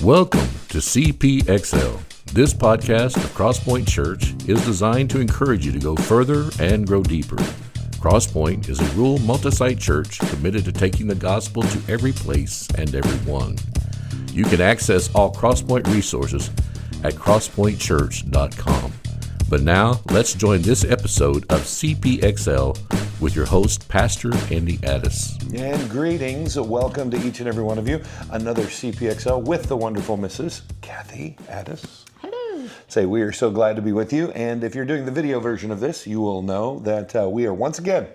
Welcome to CPXL. This podcast of CrossPoint Church is designed to encourage you to go further and grow deeper. CrossPoint is a rural multi-site church committed to taking the gospel to every place and everyone. You can access all CrossPoint resources at crosspointchurch.com. But now, let's join this episode of CPXL with your host, Pastor Andy Addis. And greetings. Welcome to each and every one of you. Another CPXL with the wonderful Mrs. Kathy Addis. Hello. Say, we are so glad to be with you. And if you're doing the video version of this, you will know that we are once again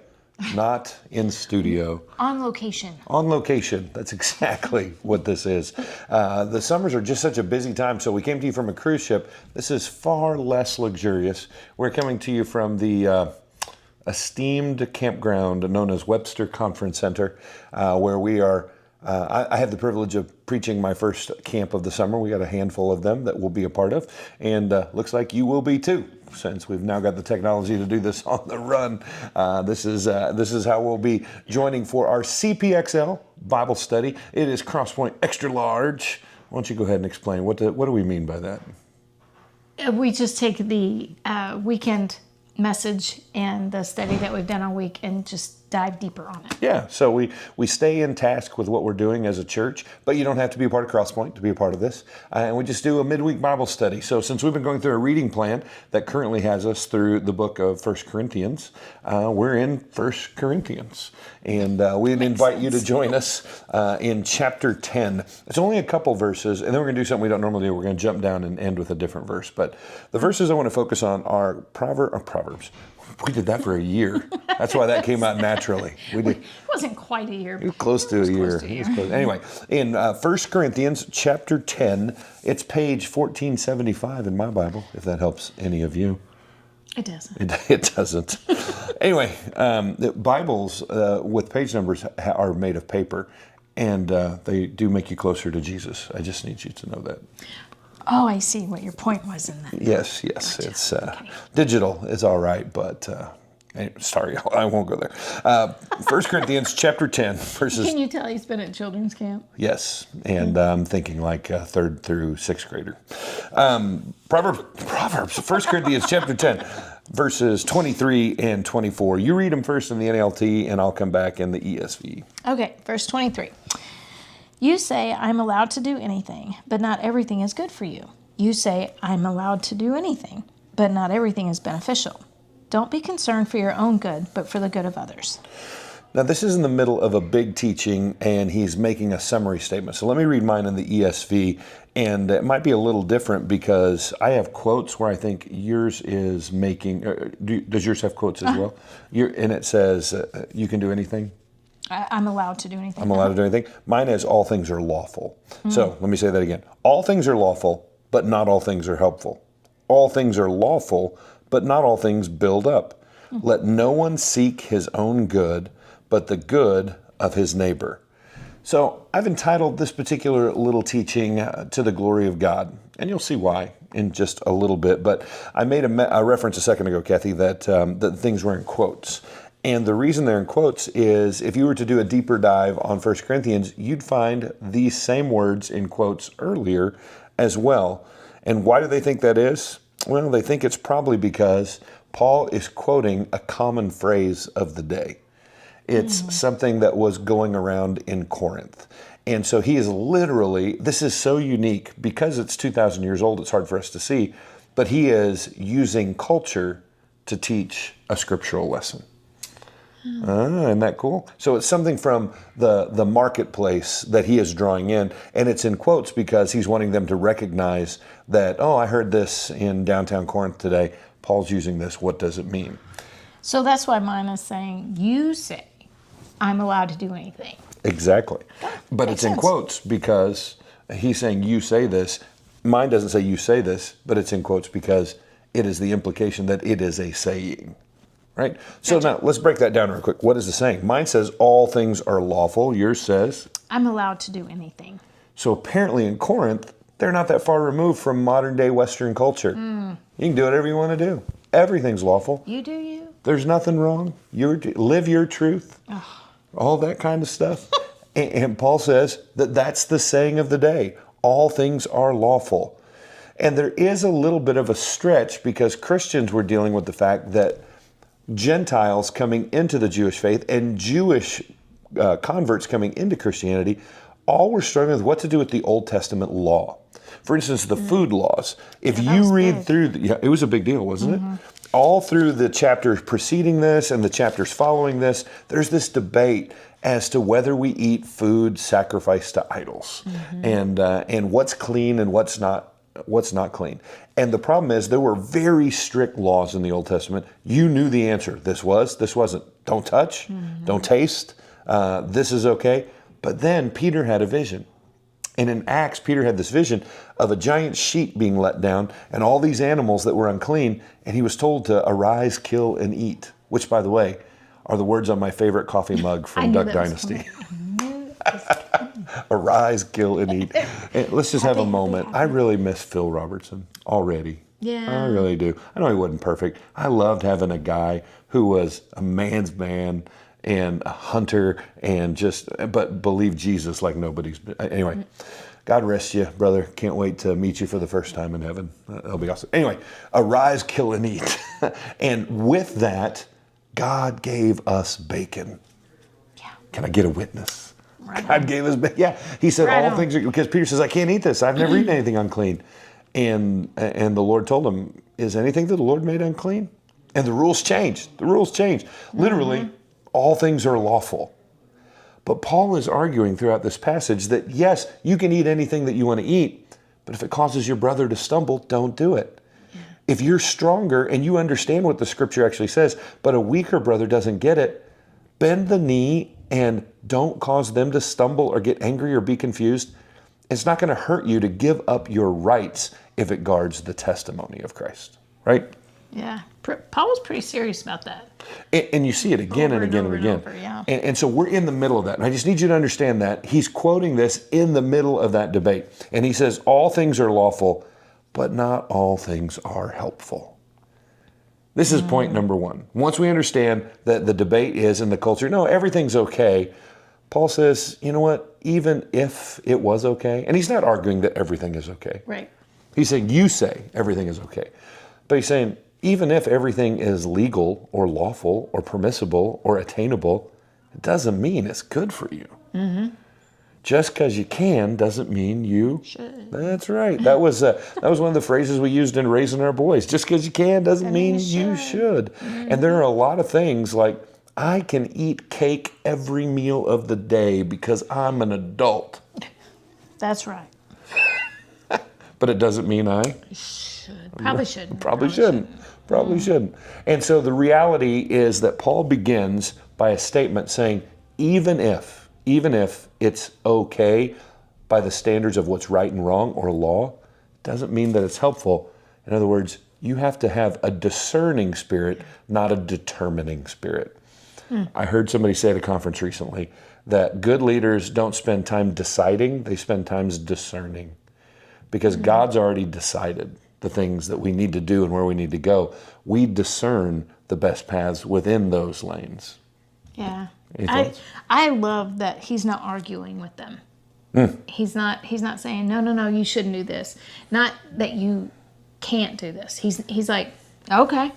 not in studio. On location. On location. That's exactly what this is. The summers are just such a busy time, so we came to you from a cruise ship. This is far less luxurious. We're coming to you from the esteemed campground known as Webster Conference Center, where we are. I have the privilege of preaching my first camp of the summer. We got a handful of them that we'll be a part of, and looks like you will be too, since we've now got the technology to do this on the run. This is how we'll be joining for our CPXL Bible study. It is CrossPoint Extra Large. Why don't you go ahead and explain what do we mean by that? We just take the weekend message and the study that we've done all week and just dive deeper on it. Yeah, so we stay in task with what we're doing as a church, but you don't have to be a part of CrossPoint to be a part of this. And we just do a midweek Bible study. So since we've been going through a reading plan that currently has us through the book of 1 Corinthians, we're in 1 Corinthians. And we'd invite you to join us in chapter 10. It's only a couple verses, and then we're going to do something we don't normally do. We're going to jump down and end with a different verse. But the verses I want to focus on are Proverbs. We did that for a year. That's why that came out naturally. It wasn't quite a year. It was close to a year. Anyway, in 1 Corinthians chapter 10, it's page 1475 in my Bible, if that helps any of you. It doesn't. It doesn't. Anyway, the Bibles with page numbers are made of paper, and they do make you closer to Jesus. I just need you to know that. Oh, I see what your point was in that. Yes. Gotcha. It's okay. Digital is all right, but sorry, I won't go there. 1 Corinthians chapter 10, verses... Can you tell he's been at children's camp? Yes, and I'm thinking like third through sixth grader. Proverbs, 1 Corinthians chapter 10, verses 23 and 24. You read them first in the NLT, and I'll come back in the ESV. Okay, verse 23. You say, I'm allowed to do anything, but not everything is good for you. You say, I'm allowed to do anything, but not everything is beneficial. Don't be concerned for your own good, but for the good of others. Now, this is in the middle of a big teaching, and he's making a summary statement. So let me read mine in the ESV, and it might be a little different because I have quotes where I think yours is making... does yours have quotes as well? And it says, you can do anything? I'm allowed to do anything. I'm allowed to do anything. Mine is all things are lawful. So let me say that again. All things are lawful, but not all things are helpful. All things are lawful, but not all things build up. Let no one seek his own good, but the good of his neighbor. So I've entitled this particular little teaching To the Glory of God, and you'll see why in just a little bit. But I made a reference a second ago, Kathy, that things were in quotes. And the reason they're in quotes is if you were to do a deeper dive on 1 Corinthians, you'd find these same words in quotes earlier as well. And why do they think that is? Well, they think it's probably because Paul is quoting a common phrase of the day. It's something that was going around in Corinth. And so he is literally, this is so unique because it's 2,000 years old, it's hard for us to see, but he is using culture to teach a scriptural lesson. Isn't that cool? So it's something from the marketplace that he is drawing in, and it's in quotes because he's wanting them to recognize that, oh, I heard this in downtown Corinth today. Paul's using this. What does it mean? So that's why mine is saying, you say, I'm allowed to do anything. Exactly. But Makes it's in sense. quotes because he's saying, you say this. Mine doesn't say you say this, but it's in quotes because it is the implication that it is a saying. Right? So now let's break that down real quick. What is the saying? Mine says all things are lawful. Yours says? I'm allowed to do anything. So apparently in Corinth, they're not that far removed from modern day Western culture. You can do whatever you want to do. Everything's lawful. You do you. There's nothing wrong. Live your truth. All that kind of stuff. And Paul says that that's the saying of the day. all things are lawful. And there is a little bit of a stretch because Christians were dealing with the fact that Gentiles coming into the Jewish faith and Jewish converts coming into Christianity all were struggling with what to do with the Old Testament law. For instance, the food laws. If you read through, it was a big deal, wasn't it? All through the chapters preceding this and the chapters following this, there's this debate as to whether we eat food sacrificed to idols, and what's clean and what's not clean. And the problem is there were very strict laws in the Old Testament. You knew the answer. This wasn't. Don't touch, don't taste, this is okay. But then Peter had a vision. And in Acts, Peter had this vision of a giant sheep being let down and all these animals that were unclean. And he was told to arise, kill, and eat, which, by the way, are the words on my favorite coffee mug from Duck Dynasty. Arise, kill, and eat. And let's just have a moment. I really miss Phil Robertson already. Yeah. I really do. I know he wasn't perfect. I loved having a guy who was a man's man and a hunter and but believed Jesus like nobody's. Anyway, God rest you, brother. Can't wait to meet you for the first time in heaven. That'll be awesome. Anyway, arise, kill, and eat. And with that, God gave us bacon. Yeah. Can I get a witness? Right. God gave us bacon. Yeah. He said all things are, because Peter says, I can't eat this. I've never eaten anything unclean. And the Lord told him, is anything that the Lord made unclean? And the rules changed. The rules changed. Literally, all things are lawful. But Paul is arguing throughout this passage that, yes, you can eat anything that you want to eat, but if it causes your brother to stumble, don't do it. Yeah. If you're stronger and you understand what the scripture actually says, but a weaker brother doesn't get it, bend the knee and don't cause them to stumble or get angry or be confused. It's not going to hurt you to give up your rights if it guards the testimony of Christ, right? Yeah. Paul was pretty serious about that. And you see it again and again and again. And so we're in the middle of that. And I just need you to understand that. He's quoting this in the middle of that debate. And he says, all things are lawful, but not all things are helpful. This is point number one. Once we understand that the debate is in the culture, no, everything's okay. Paul says, you know what? Even if it was okay, and he's not arguing that everything is okay. Right. He's saying, you say everything is okay. But he's saying, even if everything is legal or lawful or permissible or attainable, it doesn't mean it's good for you. Mm-hmm. Just because you can doesn't mean you should. That's right. That was one of the phrases we used in raising our boys. Just because you can doesn't mean you should. Mm-hmm. And there are a lot of things like, I can eat cake every meal of the day because I'm an adult. That's right. But it doesn't mean I should. Probably shouldn't. Probably shouldn't. And so the reality is that Paul begins by a statement saying, even if it's okay by the standards of what's right and wrong or law, doesn't mean that it's helpful. In other words, you have to have a discerning spirit, not a determining spirit. I heard somebody say at a conference recently that good leaders don't spend time deciding, they spend time discerning. Because God's already decided the things that we need to do and where we need to go. We discern the best paths within those lanes. Yeah. I love that he's not arguing with them. He's not saying, no, you shouldn't do this. Not that you can't do this. He's like, okay,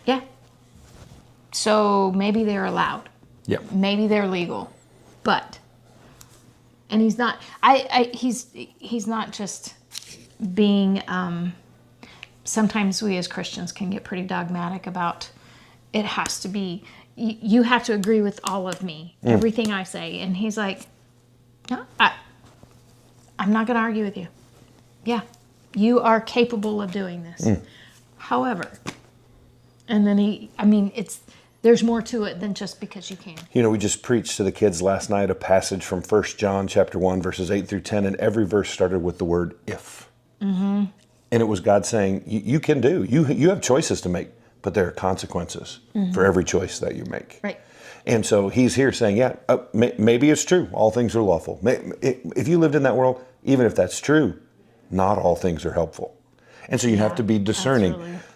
yeah. So maybe they're allowed. Yeah. Maybe they're legal. But, and he's not, he's not just being, sometimes we as Christians can get pretty dogmatic about it has to be, you have to agree with all of me, everything I say. And he's like, no, I'm not going to argue with you. Yeah, you are capable of doing this. However, and then there's more to it than just because you can. You know, we just preached to the kids last night a passage from 1 John chapter 1, verses 8 through 10, and every verse started with the word if. Mm-hmm. And it was God saying, you can do. You have choices to make, but there are consequences for every choice that you make. Right. And so he's here saying, maybe it's true. All things are lawful. If you lived in that world, even if that's true, not all things are helpful. And so you have to be discerning.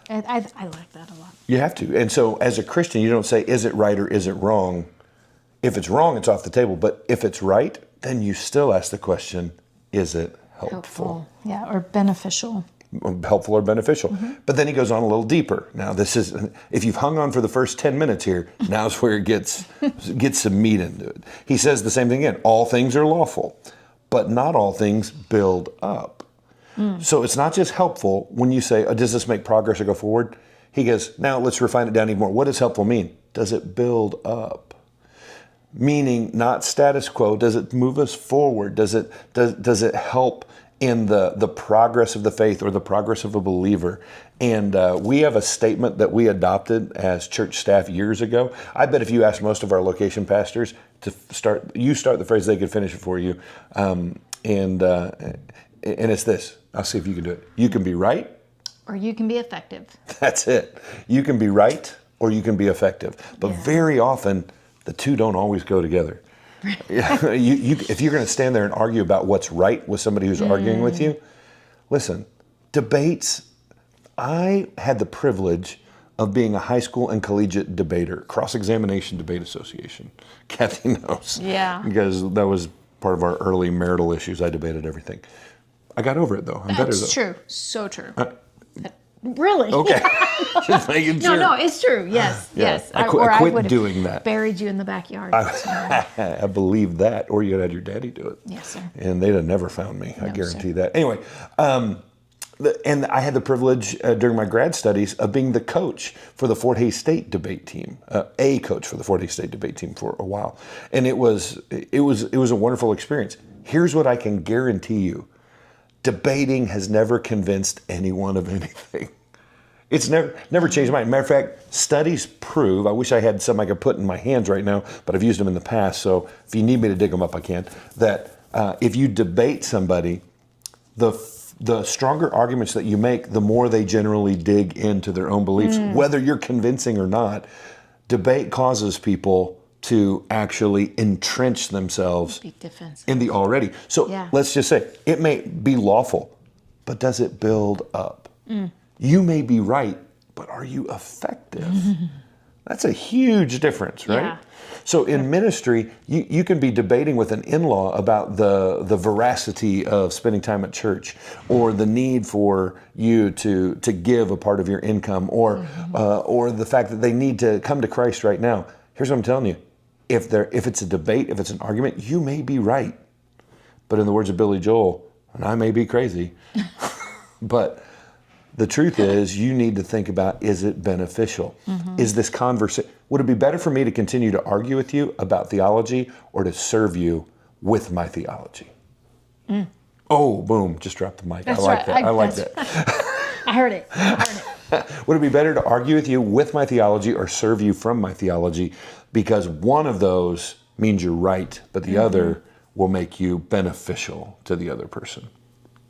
Absolutely. I like that a lot. You have to. And so as a Christian, you don't say, is it right or is it wrong? If it's wrong, it's off the table. But if it's right, then you still ask the question, is it helpful. Yeah, or beneficial. Helpful or beneficial. But then he goes on a little deeper. Now this is, if you've hung on for the first 10 minutes here, now's where it gets some meat into it. He says the same thing again. All things are lawful, but not all things build up. So it's not just helpful when you say, does this make progress or go forward? He goes, now let's refine it down even more. What does helpful mean? Does it build up? Meaning not status quo. Does it move us forward? Does it help in the progress of the faith or the progress of a believer? And we have a statement that we adopted as church staff years ago. I bet if you ask most of our location pastors to start the phrase, they could finish it for you. And it's this. I'll see if you can do it. You can be right. Or you can be effective. That's it. You can be right or you can be effective. But very often, the two don't always go together. If you're going to stand there and argue about what's right with somebody who's arguing with you, listen, debates, I had the privilege of being a high school and collegiate debater, cross-examination debate association. Kathy knows. Yeah. Because that was part of our early marital issues. I debated everything. I got over it, though. I'm better, though. That's true. So true. Really? Okay. Just making sure. No, it's true. Yes, yes. I quit doing that. Buried you in the backyard. I believe that. Or you'd had your daddy do it. Yes, sir. And they'd have never found me. I guarantee that. Anyway, and I had the privilege during my grad studies of being the coach for the Fort Hays State debate team, a coach for the Fort Hays State debate team for a while. And it was a wonderful experience. Here's what I can guarantee you. Debating has never convinced anyone of anything. It's never changed my mind. Matter of fact, studies prove, I wish I had some I could put in my hands right now, but I've used them in the past, so if you need me to dig them up, I can, that if you debate somebody, the stronger arguments that you make, the more they generally dig into their own beliefs. Whether you're convincing or not, debate causes people to actually entrench themselves in the already. So let's just say, it may be lawful, but does it build up? You may be right, but are you effective? That's a huge difference, right? Yeah. So in ministry, you can be debating with an in-law about the veracity of spending time at church, or the need for you to give a part of your income, or the fact that they need to come to Christ right now. Here's what I'm telling you. If it's a debate, if it's an argument, you may be right. But in the words of Billy Joel, and I may be crazy, but the truth is you need to think about, is it beneficial? Is this conversation, would it be better for me to continue to argue with you about theology or to serve you with my theology? Oh, boom, just dropped the mic. That's I like right. that. I like that. I heard it. Would it be better to argue with you with my theology or serve you from my theology? Because one of those means you're right, but the other will make you beneficial to the other person.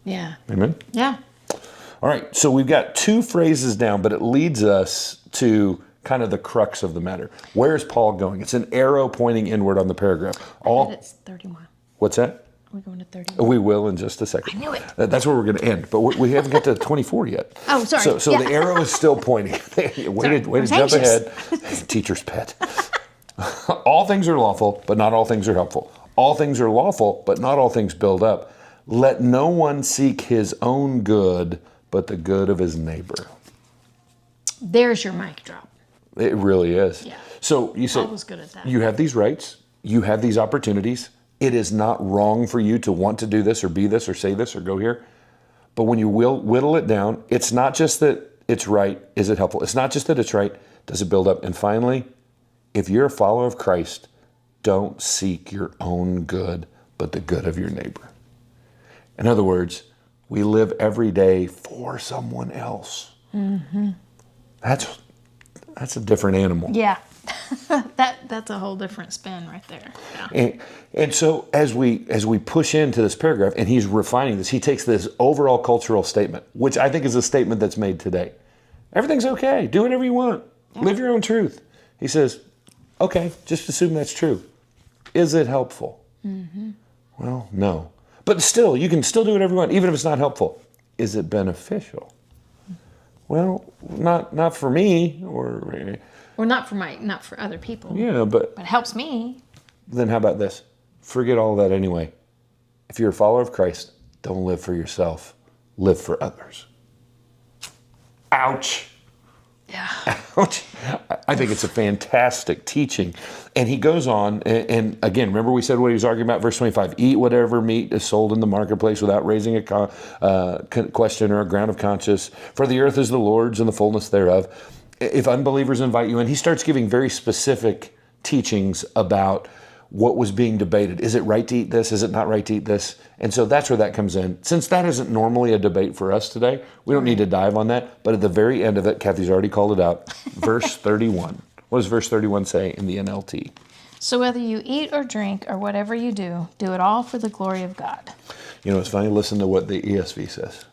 Yeah. Amen? Yeah. All right, so we've got two phrases down, but it leads us to kind of the crux of the matter. Where is Paul going? It's an arrow pointing inward on the paragraph. It's 31. What's that? We're going to 31. We will in just a second. I knew it. That's where we're going to end, but we haven't got to 24 yet. Oh, sorry. So the arrow is still pointing. way to jump ahead. Teacher's pet. All things are lawful, but not all things are helpful. All things are lawful, but not all things build up. Let no one seek his own good, but the good of his neighbor. There's your mic drop. It really is. Yeah. So you say, I was good at that. You have these rights, you have these opportunities. It is not wrong for you to want to do this or be this or say this or go here. But when you whittle it down, it's not just that it's right, is it helpful? It's not just that it's right, does it build up? And finally, if you're a follower of Christ, don't seek your own good, but the good of your neighbor. In other words, we live every day for someone else. That's a different animal. Yeah. That's a whole different spin right there. Yeah. And so as we push into this paragraph, and he's refining this, he takes this overall cultural statement, which I think is a statement that's made today. Everything's okay. Do whatever you want. Yeah. Live your own truth. He says, okay, just assume that's true. Is it helpful? Well, no. But still, you can still do whatever you want, even if it's not helpful. Is it beneficial? Well, not for me, or not for other people. Yeah, but it helps me. Then how about this? Forget all that anyway. If you're a follower of Christ, Don't live for yourself. Live for others. Ouch. Yeah. Ouch. I think it's a fantastic teaching. And he goes on, and again, remember we said what he was arguing about, verse 25, eat whatever meat is sold in the marketplace without raising a question or a ground of conscience, for the earth is the Lord's and the fullness thereof. If unbelievers invite you in, he starts giving very specific teachings about what was being debated. Is it right to eat this? Is it not right to eat this? And so that's where that comes in. Since that isn't normally a debate for us today, we don't need to dive on that. But at the very end of it, Kathy's already called it out. Verse 31. What does verse 31 say in the NLT? So whether you eat or drink or whatever you do it all for the glory of God. You know, it's funny, listen to what the ESV says.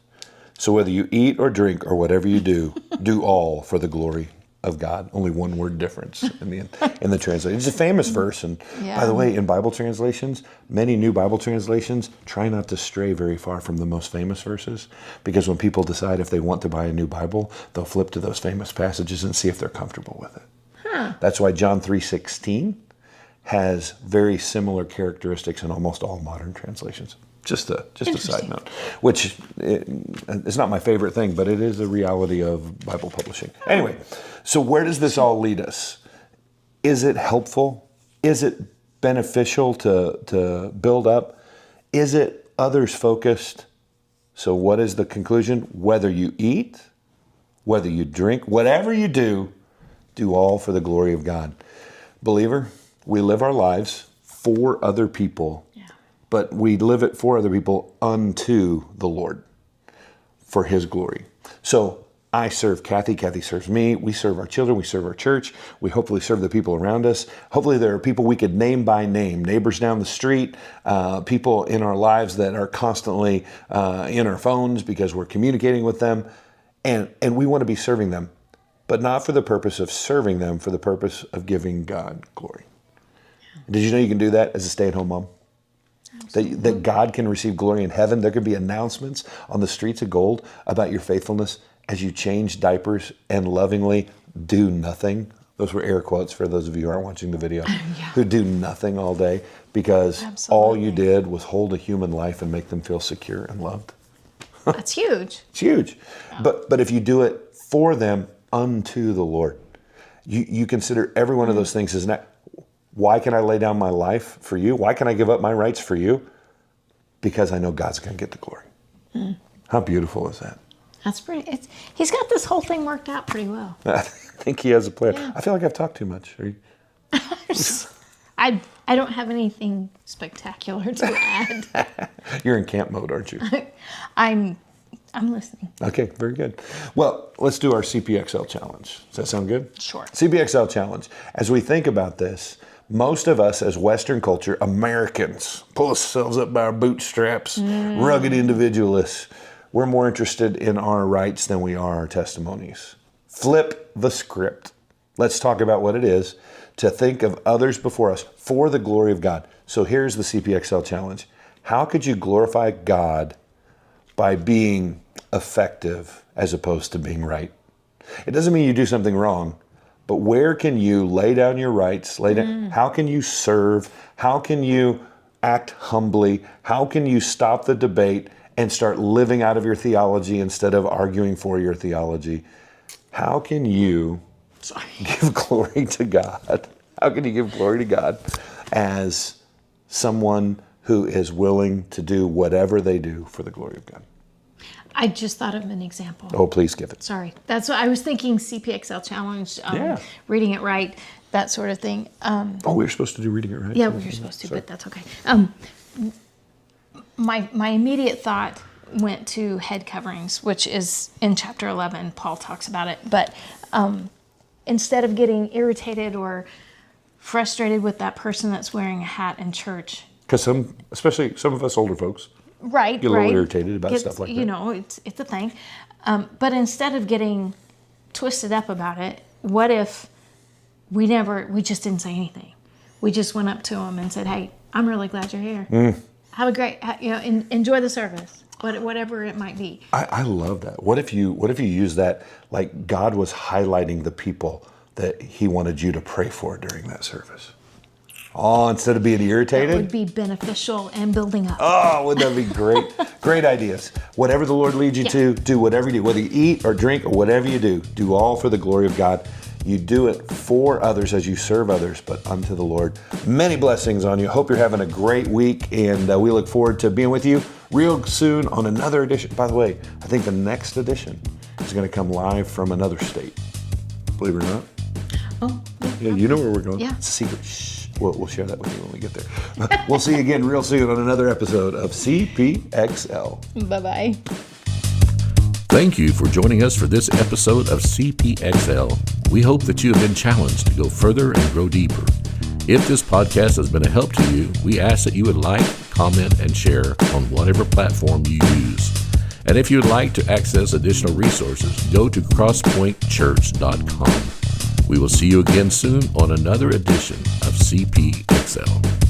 So whether you eat or drink or whatever you do all for the glory of God. Only one word difference in the translation. It's a famous verse, and by the way, in Bible translations, many new Bible translations try not to stray very far from the most famous verses, because when people decide if they want to buy a new Bible, they'll flip to those famous passages and see if they're comfortable with it. That's why John 3:16 has very similar characteristics in almost all modern translations. Just a side note, which is not my favorite thing, but it is a reality of Bible publishing. Anyway, so where does this all lead us? Is it helpful? Is it beneficial to build up? Is it others focused? So what is the conclusion? Whether you eat, whether you drink, whatever you do all for the glory of God. Believer, we live our lives for other people. But we live it for other people unto the Lord, for His glory. So I serve Kathy, Kathy serves me, we serve our children, we serve our church, we hopefully serve the people around us. Hopefully there are people we could name by name, neighbors down the street, people in our lives that are constantly in our phones because we're communicating with them, and we want to be serving them, but not for the purpose of serving them, for the purpose of giving God glory. Did you know you can do that as a stay-at-home mom? That God can receive glory in heaven. There could be announcements on the streets of gold about your faithfulness as you change diapers and lovingly do nothing. Those were air quotes for those of you who aren't watching the video, who do nothing all day because all you did was hold a human life and make them feel secure and loved. That's huge. It's huge. Yeah. But if you do it for them unto the Lord, you consider every one of those things as not. Why can I lay down my life for you? Why can I give up my rights for you? Because I know God's going to get the glory. How beautiful is that? That's pretty. He's got this whole thing worked out pretty well. I think he has a plan. Yeah. I feel like I've talked too much. Are you? I don't have anything spectacular to add. You're in camp mode, aren't you? I'm listening. Okay, very good. Well, let's do our CPXL challenge. Does that sound good? Sure. CPXL challenge. As we think about this, most of us as Western culture, Americans, pull ourselves up by our bootstraps, rugged individualists. We're more interested in our rights than we are our testimonies. Flip the script. Let's talk about what it is to think of others before us for the glory of God. So here's the CPXL challenge. How could you glorify God by being effective as opposed to being right? It doesn't mean you do something wrong, but where can you lay down your rights? How can you serve? How can you act humbly? How can you stop the debate and start living out of your theology instead of arguing for your theology? How can you give glory to God? How can you give glory to God as someone who is willing to do whatever they do for the glory of God? I just thought of an example. Oh, please give it. Sorry. That's what I was thinking. CPXL challenge, reading it right, that sort of thing. We were supposed to do reading it right? Yeah, we were supposed to, but that's okay. My immediate thought went to head coverings, which is in chapter 11. Paul talks about it. But instead of getting irritated or frustrated with that person that's wearing a hat in church. Because especially some of us older folks, get a little irritated about stuff like that. You know, it's a thing. But instead of getting twisted up about it, what if we just didn't say anything? We just went up to them and said, "Hey, I'm really glad you're here. Have a great, enjoy the service, whatever it might be." I love that. What if you use that like God was highlighting the people that He wanted you to pray for during that service? Oh, instead of being that irritated? would be beneficial and building up. Oh, wouldn't that be great? Great ideas. Whatever the Lord leads you to, do whatever you do. Whether you eat or drink or whatever you do all for the glory of God. You do it for others as you serve others, but unto the Lord. Many blessings on you. Hope you're having a great week, and we look forward to being with you real soon on another edition. By the way, I think the next edition is going to come live from another state. Believe it or not. Oh, Yeah, you know where we're going. Yeah. It's a secret. Shh. We'll share that with you when we get there. We'll see you again real soon on another episode of CPXL. Bye-bye. Thank you for joining us for this episode of CPXL. We hope that you have been challenged to go further and grow deeper. If this podcast has been a help to you, we ask that you would like, comment, and share on whatever platform you use. And if you would like to access additional resources, go to CrossPointChurch.com. We will see you again soon on another edition of CPXL.